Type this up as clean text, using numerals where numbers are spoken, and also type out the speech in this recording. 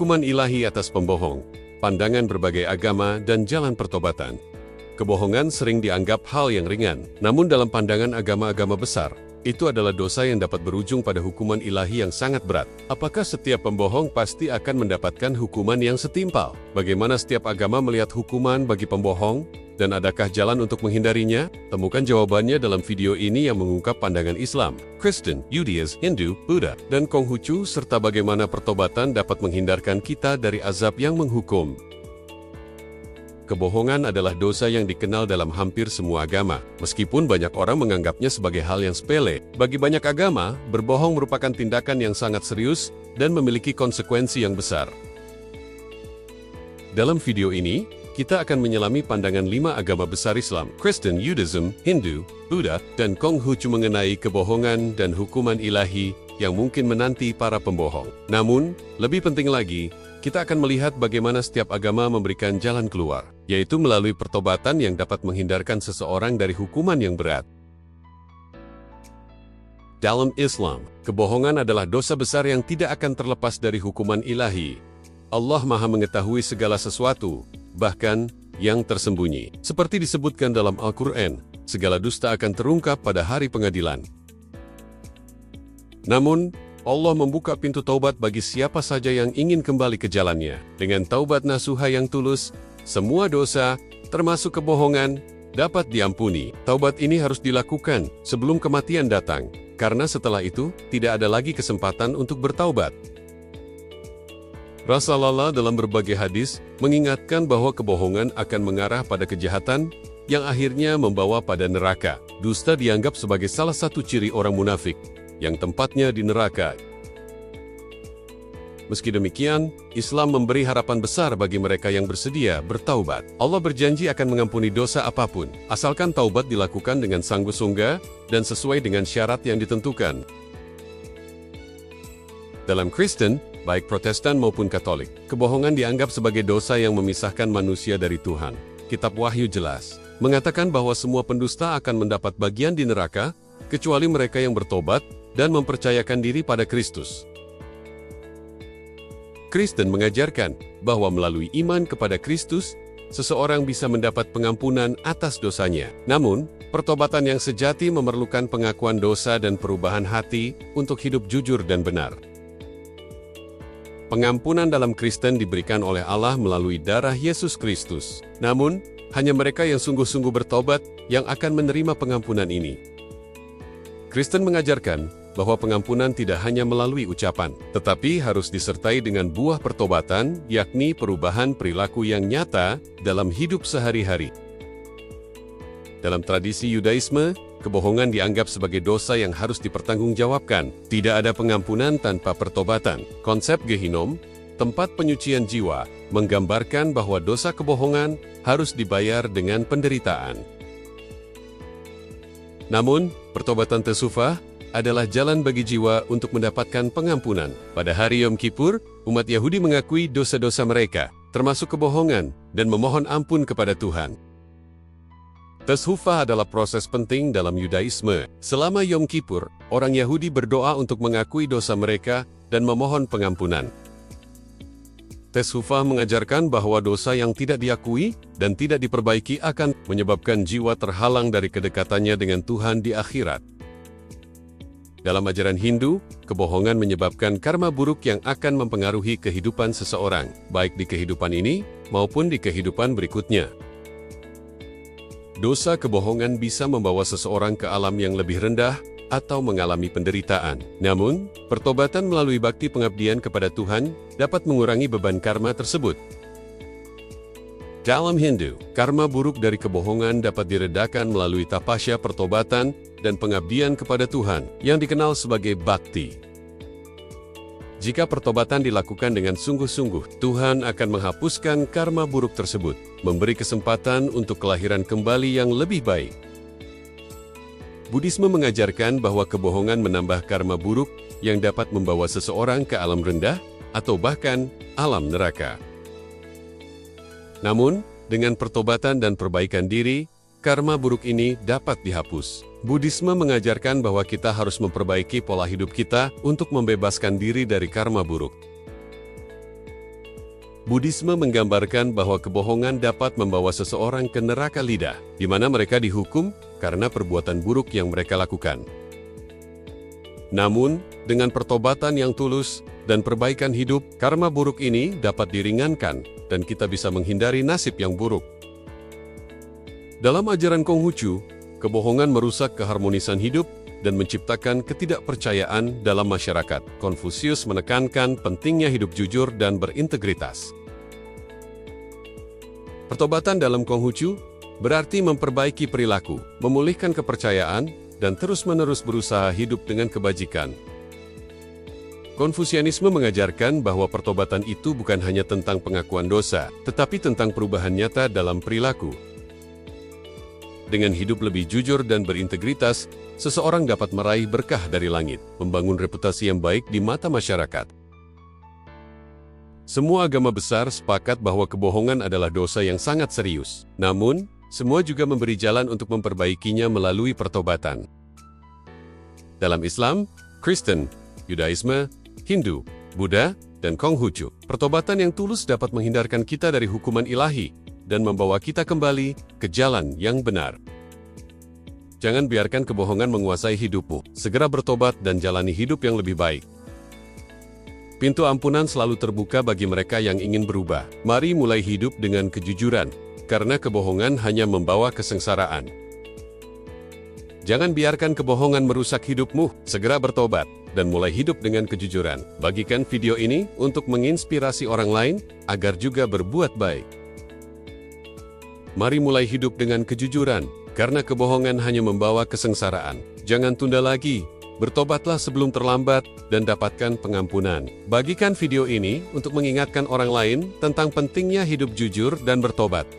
Hukuman ilahi atas pembohong, pandangan berbagai agama dan jalan pertobatan. Kebohongan sering dianggap hal yang ringan, namun dalam pandangan agama-agama besar, itu adalah dosa yang dapat berujung pada hukuman ilahi yang sangat berat. Apakah setiap pembohong pasti akan mendapatkan hukuman yang setimpal? Bagaimana setiap agama melihat hukuman bagi pembohong? Dan adakah jalan untuk menghindarinya? Temukan jawabannya dalam video ini yang mengungkap pandangan Islam, Kristen, Judaism, Hindu, Buddha, dan Konghucu, serta bagaimana pertobatan dapat menghindarkan kita dari azab yang menghukum. Kebohongan adalah dosa yang dikenal dalam hampir semua agama. Meskipun banyak orang menganggapnya sebagai hal yang sepele, bagi banyak agama, berbohong merupakan tindakan yang sangat serius dan memiliki konsekuensi yang besar. Dalam video ini, kita akan menyelami pandangan 5 agama besar Islam, Kristen, Judaism, Hindu, Buddha, dan Konghucu mengenai kebohongan dan hukuman ilahi yang mungkin menanti para pembohong. Namun, lebih penting lagi, kita akan melihat bagaimana setiap agama memberikan jalan keluar, yaitu melalui pertobatan yang dapat menghindarkan seseorang dari hukuman yang berat. Dalam Islam, kebohongan adalah dosa besar yang tidak akan terlepas dari hukuman ilahi. Allah Maha mengetahui segala sesuatu, bahkan yang tersembunyi. Seperti disebutkan dalam Al-Quran, segala dusta akan terungkap pada hari pengadilan. Namun, Allah membuka pintu taubat bagi siapa saja yang ingin kembali ke jalannya. Dengan taubat nasuha yang tulus, semua dosa, termasuk kebohongan, dapat diampuni. Taubat ini harus dilakukan sebelum kematian datang, karena setelah itu, tidak ada lagi kesempatan untuk bertaubat. Rasulullah dalam berbagai hadis mengingatkan bahwa kebohongan akan mengarah pada kejahatan yang akhirnya membawa pada neraka. Dusta dianggap sebagai salah satu ciri orang munafik yang tempatnya di neraka. Meski demikian, Islam memberi harapan besar bagi mereka yang bersedia bertaubat. Allah berjanji akan mengampuni dosa apapun, asalkan taubat dilakukan dengan sanggup-sungguh dan sesuai dengan syarat yang ditentukan. Dalam Kristen, baik Protestan maupun Katolik, kebohongan dianggap sebagai dosa yang memisahkan manusia dari Tuhan. Kitab Wahyu jelas mengatakan bahwa semua pendusta akan mendapat bagian di neraka, kecuali mereka yang bertobat dan mempercayakan diri pada Kristus. Kristen mengajarkan bahwa melalui iman kepada Kristus, seseorang bisa mendapat pengampunan atas dosanya. Namun, pertobatan yang sejati memerlukan pengakuan dosa dan perubahan hati untuk hidup jujur dan benar. Pengampunan dalam Kristen diberikan oleh Allah melalui darah Yesus Kristus. Namun, hanya mereka yang sungguh-sungguh bertobat yang akan menerima pengampunan ini. Kristen mengajarkan bahwa pengampunan tidak hanya melalui ucapan, tetapi harus disertai dengan buah pertobatan, yakni perubahan perilaku yang nyata dalam hidup sehari-hari. Dalam tradisi Yudaisme, kebohongan dianggap sebagai dosa yang harus dipertanggungjawabkan. Tidak ada pengampunan tanpa pertobatan. Konsep Gehinom, tempat penyucian jiwa, menggambarkan bahwa dosa kebohongan harus dibayar dengan penderitaan. Namun, pertobatan tesufah adalah jalan bagi jiwa untuk mendapatkan pengampunan. Pada hari Yom Kippur, umat Yahudi mengakui dosa-dosa mereka, termasuk kebohongan, dan memohon ampun kepada Tuhan. Teshuvah adalah proses penting dalam Yudaisme. Selama Yom Kippur, orang Yahudi berdoa untuk mengakui dosa mereka dan memohon pengampunan. Teshuvah mengajarkan bahwa dosa yang tidak diakui dan tidak diperbaiki akan menyebabkan jiwa terhalang dari kedekatannya dengan Tuhan di akhirat. Dalam ajaran Hindu, kebohongan menyebabkan karma buruk yang akan mempengaruhi kehidupan seseorang, baik di kehidupan ini maupun di kehidupan berikutnya. Dosa kebohongan bisa membawa seseorang ke alam yang lebih rendah atau mengalami penderitaan. Namun, pertobatan melalui bakti pengabdian kepada Tuhan dapat mengurangi beban karma tersebut. Dalam Hindu, karma buruk dari kebohongan dapat diredakan melalui tapasya pertobatan dan pengabdian kepada Tuhan yang dikenal sebagai bhakti. Jika pertobatan dilakukan dengan sungguh-sungguh, Tuhan akan menghapuskan karma buruk tersebut, memberi kesempatan untuk kelahiran kembali yang lebih baik. Buddhisme mengajarkan bahwa kebohongan menambah karma buruk yang dapat membawa seseorang ke alam rendah atau bahkan alam neraka. Namun, dengan pertobatan dan perbaikan diri, karma buruk ini dapat dihapus. Buddhisme mengajarkan bahwa kita harus memperbaiki pola hidup kita untuk membebaskan diri dari karma buruk. Buddhisme menggambarkan bahwa kebohongan dapat membawa seseorang ke neraka lidah, di mana mereka dihukum karena perbuatan buruk yang mereka lakukan. Namun, dengan pertobatan yang tulus dan perbaikan hidup, karma buruk ini dapat diringankan dan kita bisa menghindari nasib yang buruk. Dalam ajaran Konghucu, kebohongan merusak keharmonisan hidup dan menciptakan ketidakpercayaan dalam masyarakat. Konfusius menekankan pentingnya hidup jujur dan berintegritas. Pertobatan dalam Konghucu berarti memperbaiki perilaku, memulihkan kepercayaan, dan terus-menerus berusaha hidup dengan kebajikan. Konfusianisme mengajarkan bahwa pertobatan itu bukan hanya tentang pengakuan dosa, tetapi tentang perubahan nyata dalam perilaku. Dengan hidup lebih jujur dan berintegritas, seseorang dapat meraih berkah dari langit, membangun reputasi yang baik di mata masyarakat. Semua agama besar sepakat bahwa kebohongan adalah dosa yang sangat serius. Namun, semua juga memberi jalan untuk memperbaikinya melalui pertobatan. Dalam Islam, Kristen, Yudaisme, Hindu, Buddha, dan Konghucu, pertobatan yang tulus dapat menghindarkan kita dari hukuman ilahi dan membawa kita kembali ke jalan yang benar. Jangan biarkan kebohongan menguasai hidupmu. Segera bertobat dan jalani hidup yang lebih baik. Pintu ampunan selalu terbuka bagi mereka yang ingin berubah. Mari mulai hidup dengan kejujuran, karena kebohongan hanya membawa kesengsaraan. Jangan biarkan kebohongan merusak hidupmu. Segera bertobat dan mulai hidup dengan kejujuran. Bagikan video ini untuk menginspirasi orang lain agar juga berbuat baik. Mari mulai hidup dengan kejujuran, karena kebohongan hanya membawa kesengsaraan. Jangan tunda lagi, bertobatlah sebelum terlambat dan dapatkan pengampunan. Bagikan video ini untuk mengingatkan orang lain tentang pentingnya hidup jujur dan bertobat.